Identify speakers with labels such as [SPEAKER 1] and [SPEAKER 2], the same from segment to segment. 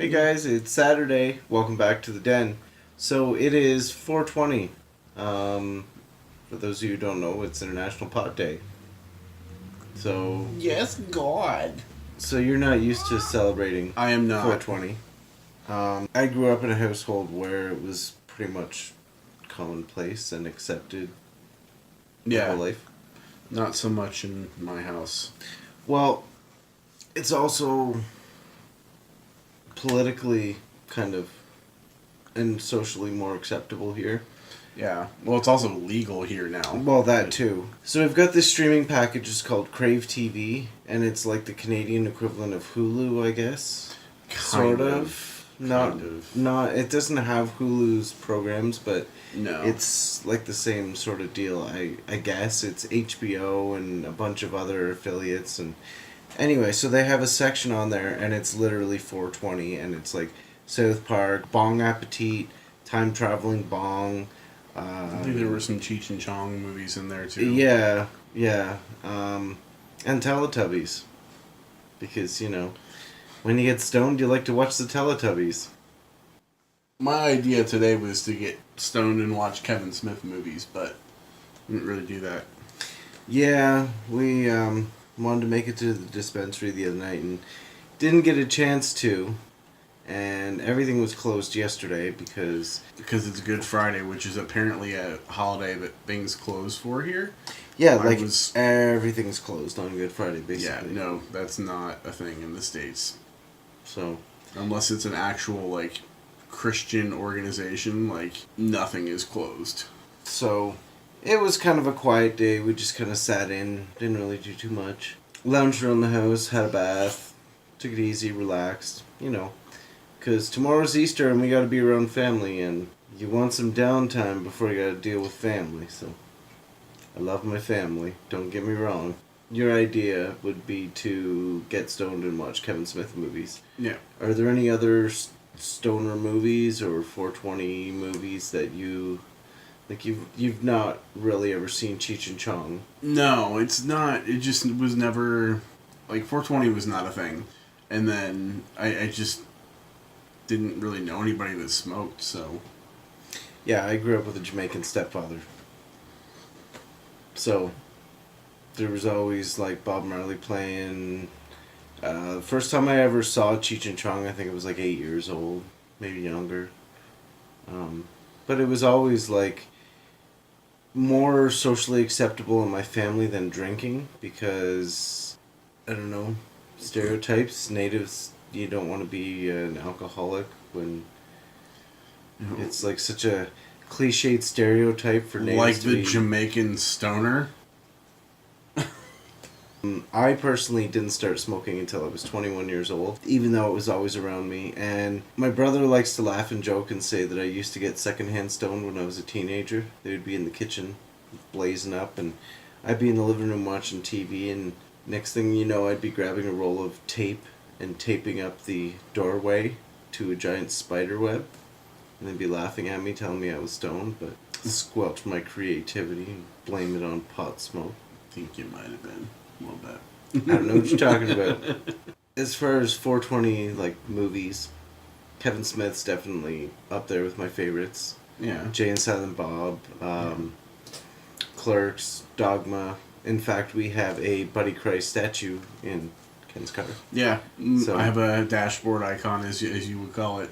[SPEAKER 1] Hey guys, it's Saturday. Welcome back to the den. So it is 420. For those of you who don't know, it's International Pot Day. So
[SPEAKER 2] Yes, God.
[SPEAKER 1] so you're not used to celebrating
[SPEAKER 2] I am not.
[SPEAKER 1] 420. I grew up in a household where it was pretty much commonplace and accepted my whole
[SPEAKER 2] Yeah,
[SPEAKER 1] life.
[SPEAKER 2] not so much in my house.
[SPEAKER 1] Well, it's also politically kind of and socially more acceptable here.
[SPEAKER 2] Yeah. Well, it's also legal here now.
[SPEAKER 1] Well, that too. So we've got this streaming package. It's called Crave TV, and it's like the Canadian equivalent of Hulu, I guess.
[SPEAKER 2] Kind of.
[SPEAKER 1] Not. It doesn't have Hulu's programs, but
[SPEAKER 2] No.
[SPEAKER 1] it's like the same sort of deal. I guess it's HBO and a bunch of other affiliates, and anyway, so they have a section on there, and it's literally 420, and it's like South Park, Bong Appetit, Time Traveling Bong.
[SPEAKER 2] I think there were some Cheech and Chong movies in there too.
[SPEAKER 1] Yeah, and Teletubbies, because when you get stoned, you like to watch the Teletubbies.
[SPEAKER 2] My idea today was to get stoned and watch Kevin Smith movies, but I didn't really do that.
[SPEAKER 1] Yeah, we wanted to make it to the dispensary the other night and didn't get a chance to, and everything was closed yesterday because
[SPEAKER 2] it's Good Friday, which is apparently a holiday that things close for here.
[SPEAKER 1] Everything's closed on Good Friday, basically.
[SPEAKER 2] Yeah, no, that's not a thing in the States.
[SPEAKER 1] So,
[SPEAKER 2] unless it's an actual, Christian organization, nothing is closed.
[SPEAKER 1] So, it was kind of a quiet day. We just kind of sat in, didn't really do too much. Lounged around the house, had a bath, took it easy, relaxed, because tomorrow's Easter and we got to be around family, and you want some downtime before you got to deal with family. So, I love my family, don't get me wrong. Your idea would be to get stoned and watch Kevin Smith movies.
[SPEAKER 2] Yeah.
[SPEAKER 1] Are there any other stoner movies or 420 movies that you've not really ever seen Cheech and Chong?
[SPEAKER 2] No, it's not. It just was never 420 was not a thing, and then I just didn't really know anybody that smoked. So
[SPEAKER 1] yeah, I grew up with a Jamaican stepfather, so there was always Bob Marley playing. The first time I ever saw Cheech and Chong, I think I was 8 years old, maybe younger. But it was always more socially acceptable in my family than drinking because, I don't know, stereotypes. Natives, you don't want to be an alcoholic when it's such a cliched stereotype for natives to be.
[SPEAKER 2] Jamaican stoner.
[SPEAKER 1] I personally didn't start smoking until I was 21 years old, even though it was always around me. And my brother likes to laugh and joke and say that I used to get secondhand stoned when I was a teenager. They would be in the kitchen blazing up, and I'd be in the living room watching TV, and next thing you know, I'd be grabbing a roll of tape and taping up the doorway to a giant spider web. And they'd be laughing at me, telling me I was stoned, but squelch my creativity and blame it on pot smoke.
[SPEAKER 2] I think you might have been. A little bit.
[SPEAKER 1] I don't know what you're talking about. As far as 420 movies, Kevin Smith's definitely up there with my favorites.
[SPEAKER 2] Yeah.
[SPEAKER 1] Jay and Silent Bob, Clerks, Dogma. In fact, we have a Buddy Christ statue in Ken's car.
[SPEAKER 2] Yeah.
[SPEAKER 1] So,
[SPEAKER 2] I have a dashboard icon, as you would call it.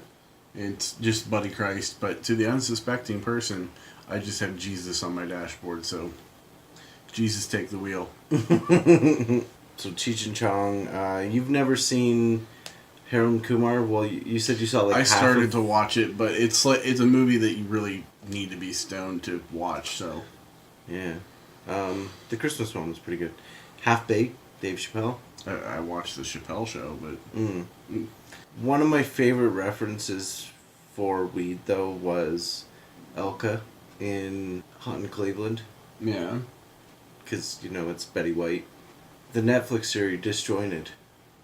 [SPEAKER 2] It's just Buddy Christ, but to the unsuspecting person, I just have Jesus on my dashboard, so Jesus take the wheel.
[SPEAKER 1] So Cheech and Chong, you've never seen Harold and Kumar? Well, you said you saw
[SPEAKER 2] I started to watch it, but it's a movie that you really need to be stoned to watch. So
[SPEAKER 1] yeah, the Christmas one was pretty good. Half Baked, Dave Chappelle.
[SPEAKER 2] I watched the Chappelle show, but
[SPEAKER 1] One of my favorite references for weed though was Elka in Hot in Cleveland.
[SPEAKER 2] Yeah.
[SPEAKER 1] Because, it's Betty White. The Netflix series Disjointed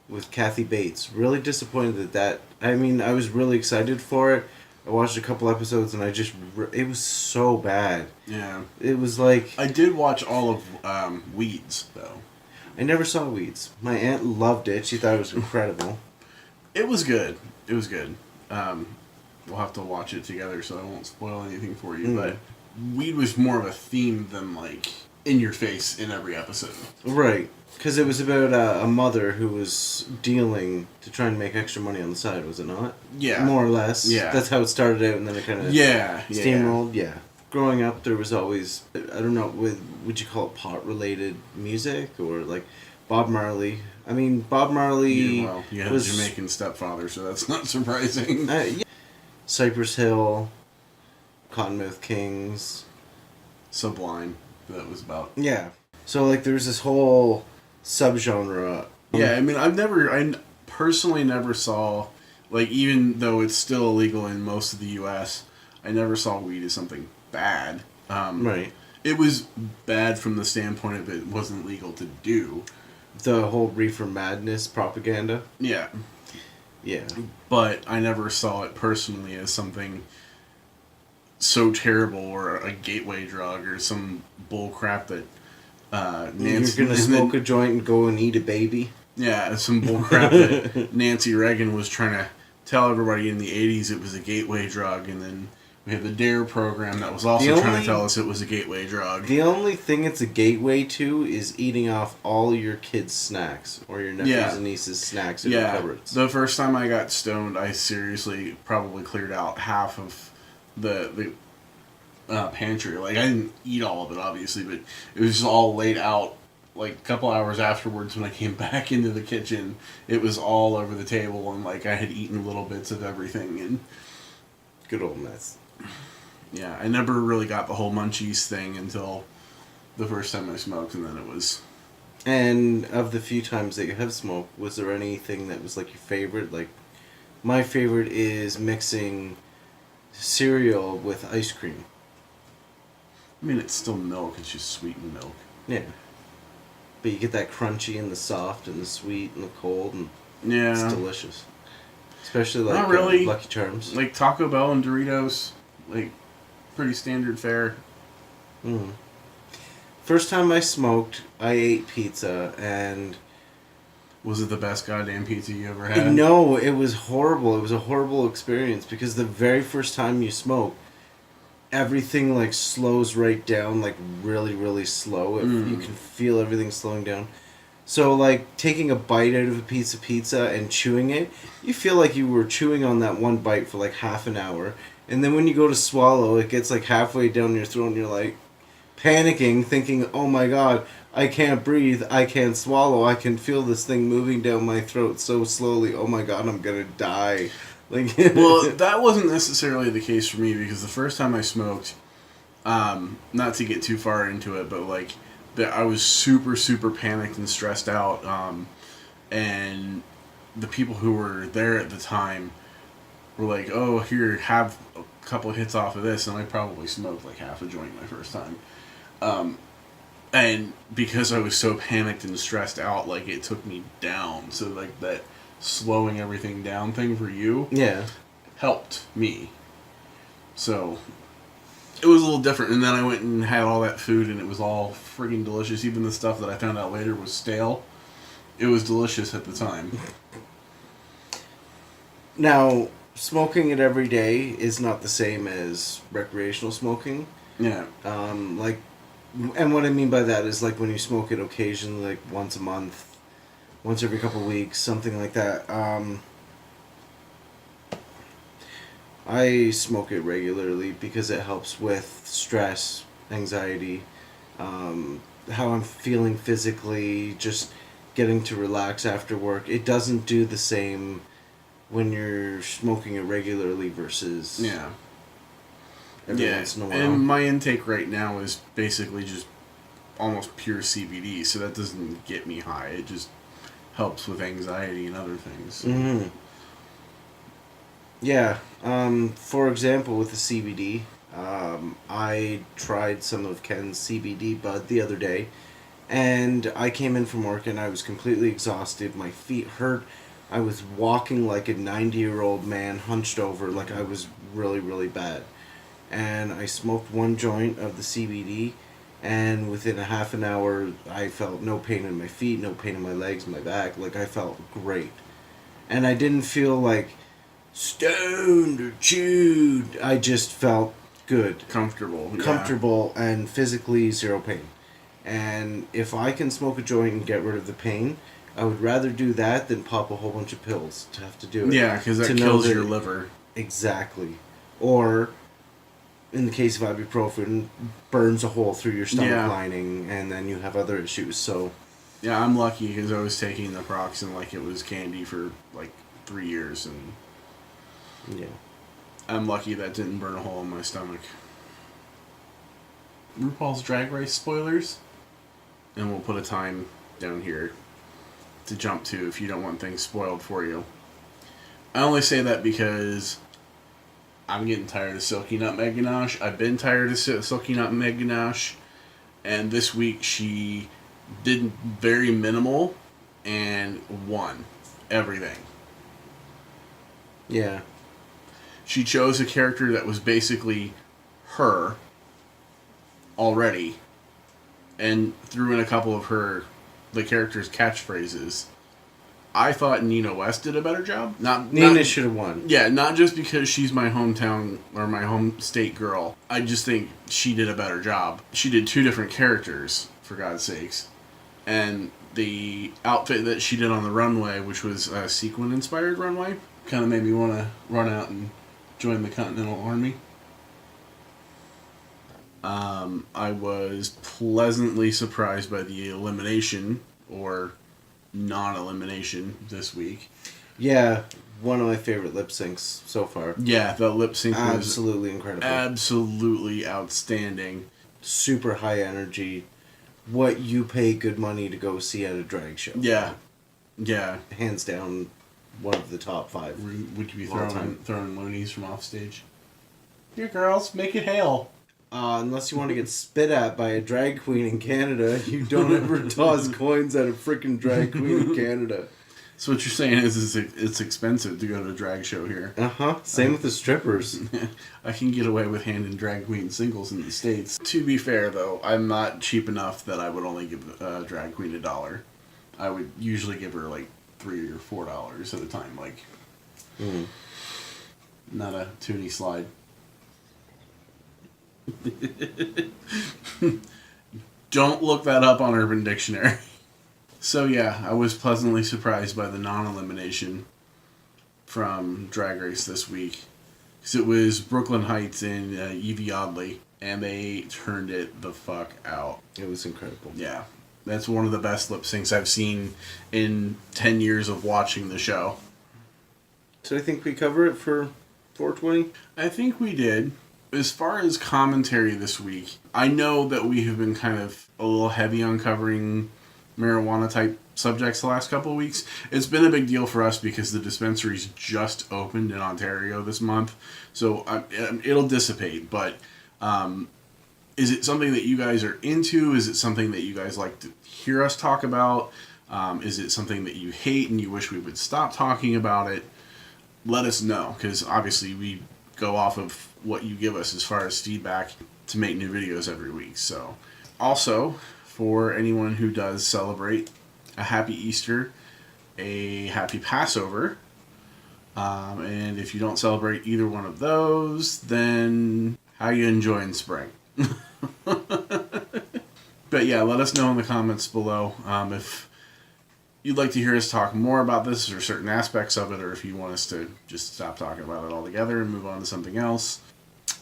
[SPEAKER 1] with Kathy Bates. Really disappointed I was really excited for it. I watched a couple episodes and it was so bad.
[SPEAKER 2] Yeah.
[SPEAKER 1] It was
[SPEAKER 2] I did watch all of Weeds, though.
[SPEAKER 1] I never saw Weeds. My aunt loved it. She thought it was incredible.
[SPEAKER 2] It was good. It was good. We'll have to watch it together, so I won't spoil anything for you. But weed was more of a theme than like in your face in every episode.
[SPEAKER 1] Right. Because it was about a mother who was dealing to try and make extra money on the side, was it not?
[SPEAKER 2] Yeah.
[SPEAKER 1] More or less.
[SPEAKER 2] Yeah.
[SPEAKER 1] That's how it started out, and then it kind of steamrolled. Yeah. Growing up, there was always, I don't know, would you call it pot-related music? Or like Bob Marley. I mean, Bob Marley
[SPEAKER 2] You had
[SPEAKER 1] was...
[SPEAKER 2] a Jamaican stepfather, so that's not surprising.
[SPEAKER 1] Yeah. Cypress Hill, Cottonmouth Kings.
[SPEAKER 2] Sublime, that was about.
[SPEAKER 1] Yeah. So, like, there's this whole subgenre.
[SPEAKER 2] Yeah, I mean, I personally never saw, like, even though it's still illegal in most of the U.S., I never saw weed as something bad.
[SPEAKER 1] Right.
[SPEAKER 2] It was bad from the standpoint of it wasn't legal to do.
[SPEAKER 1] The whole reefer madness propaganda.
[SPEAKER 2] Yeah.
[SPEAKER 1] Yeah.
[SPEAKER 2] But I never saw it personally as something so terrible or a gateway drug or some bull crap that Nancy...
[SPEAKER 1] You're gonna smoke a joint and go and eat a baby?
[SPEAKER 2] Yeah, some bull crap that Nancy Reagan was trying to tell everybody in the 80s it was a gateway drug, and then we had the DARE program that was also trying to tell us it was a gateway drug.
[SPEAKER 1] The only thing it's a gateway to is eating off all your kids' snacks or your nephews and nieces' snacks in your cupboards.
[SPEAKER 2] The first time I got stoned, I seriously probably cleared out half of the pantry. Like, I didn't eat all of it, obviously, but it was just all laid out. Like, a couple hours afterwards when I came back into the kitchen, it was all over the table, and, like, I had eaten little bits of everything, and...
[SPEAKER 1] Good old mess.
[SPEAKER 2] Yeah, I never really got the whole munchies thing until the first time I smoked, and then it was...
[SPEAKER 1] And of the few times that you have smoked, was there anything that was, like, your favorite? Like, my favorite is mixing cereal with ice cream.
[SPEAKER 2] I mean, it's still milk, it's just sweetened milk.
[SPEAKER 1] Yeah. But you get that crunchy and the soft and the sweet and the cold, and
[SPEAKER 2] yeah,
[SPEAKER 1] it's delicious. Especially like
[SPEAKER 2] not really.
[SPEAKER 1] Lucky Charms.
[SPEAKER 2] Like Taco Bell and Doritos, like pretty standard fare.
[SPEAKER 1] Mm. First time I smoked, I ate pizza, and...
[SPEAKER 2] Was it the best goddamn pizza you ever had?
[SPEAKER 1] No, it was horrible. It was a horrible experience, because the very first time you smoke, everything like slows right down, like really, really slow. You can feel everything slowing down. So, like, taking a bite out of a piece of pizza and chewing it, you feel like you were chewing on that one bite for, like, half an hour. And then when you go to swallow, it gets, like, halfway down your throat and you're, like, panicking, thinking, oh my god, I can't breathe, I can't swallow, I can feel this thing moving down my throat so slowly, oh my god, I'm gonna die. Like,
[SPEAKER 2] well, that wasn't necessarily the case for me, because the first time I smoked, not to get too far into it, but, like, that I was super, super panicked and stressed out, and the people who were there at the time were like, oh, here, have a couple hits off of this, and I probably smoked like half a joint my first time. And because I was so panicked and stressed out, like, it took me down, so, like, that slowing everything down thing for you helped me. So... it was a little different, and then I went and had all that food, and it was all friggin' delicious. Even the stuff that I found out later was stale. It was delicious at the time.
[SPEAKER 1] Now, smoking it every day is not the same as recreational smoking.
[SPEAKER 2] Yeah.
[SPEAKER 1] Like, and what I mean by that is, like, when you smoke it occasionally, like once a month, once every couple of weeks, something like that. I smoke it regularly because it helps with stress, anxiety, how I'm feeling physically, just getting to relax after work. It doesn't do the same when you're smoking it regularly versus every once in a while.
[SPEAKER 2] And my intake right now is basically just almost pure CBD, so that doesn't get me high. It just helps with anxiety and other things.
[SPEAKER 1] Mm-hmm. Yeah. For example, with the CBD, I tried some of Ken's CBD bud the other day, and I came in from work and I was completely exhausted. My feet hurt. I was walking like a 90-year-old man hunched over, like I was really, really bad. And I smoked one joint of the CBD, and within a half an hour, I felt no pain in my feet, no pain in my legs, my back. Like, I felt great. And I didn't feel like stoned or chewed. I just felt good. Comfortable and physically zero pain. And if I can smoke a joint and get rid of the pain, I would rather do that than pop a whole bunch of pills to have to do it.
[SPEAKER 2] Yeah, because that kills your liver.
[SPEAKER 1] Exactly. Or, in the case of ibuprofen, burns a hole through your stomach lining, and then you have other issues. So,
[SPEAKER 2] yeah, I'm lucky because I was taking naproxen like it was candy for like 3 years, and
[SPEAKER 1] yeah,
[SPEAKER 2] I'm lucky that didn't burn a hole in my stomach. RuPaul's Drag Race spoilers, and we'll put a time down here to jump to if you don't want things spoiled for you. I only say that because I'm getting tired of Silky Nutmeg Ganache. I've been tired of Silky Nutmeg Ganache, and this week she did very minimal and won everything.
[SPEAKER 1] Yeah.
[SPEAKER 2] She chose a character that was basically her already and threw in a couple of the character's catchphrases. I thought Nina West did a better job.
[SPEAKER 1] Nina should have won.
[SPEAKER 2] Yeah, not just because she's my hometown or my home state girl. I just think she did a better job. She did 2 different characters, for God's sakes. And the outfit that she did on the runway, which was a sequin-inspired runway, kind of made me want to run out and join the Continental Army. I was pleasantly surprised by the elimination, or non-elimination, this week.
[SPEAKER 1] Yeah, one of my favorite lip syncs so far.
[SPEAKER 2] Yeah, the lip sync was
[SPEAKER 1] absolutely incredible.
[SPEAKER 2] Absolutely outstanding.
[SPEAKER 1] Super high energy. What you pay good money to go see at a drag show.
[SPEAKER 2] Yeah. Yeah.
[SPEAKER 1] Hands down, one of the top 5.
[SPEAKER 2] Would you be throwing loonies from off stage? Here, girls, make it hail.
[SPEAKER 1] Unless you want to get spit at by a drag queen in Canada, you don't ever toss coins at a freaking drag queen in Canada.
[SPEAKER 2] So what you're saying is it's expensive to go to a drag show here.
[SPEAKER 1] Uh-huh. Same with the strippers.
[SPEAKER 2] I can get away with handing drag queen singles in the States. To be fair, though, I'm not cheap enough that I would only give a drag queen $1. I would usually give her like $3 or $4 at a time, like not a toonie slide. Don't look that up on Urban Dictionary. So yeah, I was pleasantly surprised by the non-elimination from Drag Race this week. Because it was Brooklyn Heights and Evie Oddly, and they turned it the fuck out.
[SPEAKER 1] It was incredible.
[SPEAKER 2] Yeah. That's one of the best lip syncs I've seen in 10 years of watching the show.
[SPEAKER 1] So I think we cover it for 420?
[SPEAKER 2] I think we did. As far as commentary this week, I know that we have been kind of a little heavy on covering marijuana type subjects the last couple of weeks. It's been a big deal for us because the dispensaries just opened in Ontario this month. So it'll dissipate, but is it something that you guys are into? Is it something that you guys like to hear us talk about? Is it something that you hate and you wish we would stop talking about it? Let us know, because obviously we go off of what you give us as far as feedback to make new videos every week. So, also, for anyone who does celebrate, a happy Easter, a happy Passover, and if you don't celebrate either one of those, then how you enjoying spring? But yeah, let us know in the comments below if you'd like to hear us talk more about this or certain aspects of it, or if you want us to just stop talking about it altogether and move on to something else.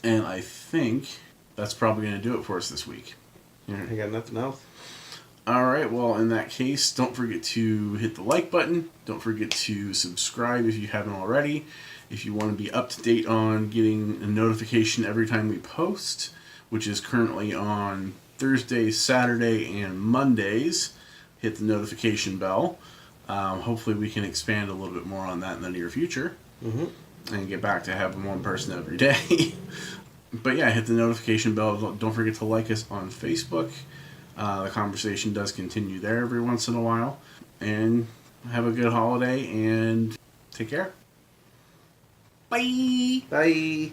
[SPEAKER 2] And I think that's probably going to do it for us this week.
[SPEAKER 1] I got nothing else.
[SPEAKER 2] Alright, well, in that case, don't forget to hit the like button. Don't forget to subscribe if you haven't already. If you want to be up to date on getting a notification every time we post, which is currently on Thursdays, Saturday, and Mondays, hit the notification bell. Hopefully we can expand a little bit more on that in the near future. And get back to having one person every day. But yeah, hit the notification bell. Don't forget to like us on Facebook. The conversation does continue there every once in a while. And have a good holiday and take care. Bye!
[SPEAKER 1] Bye!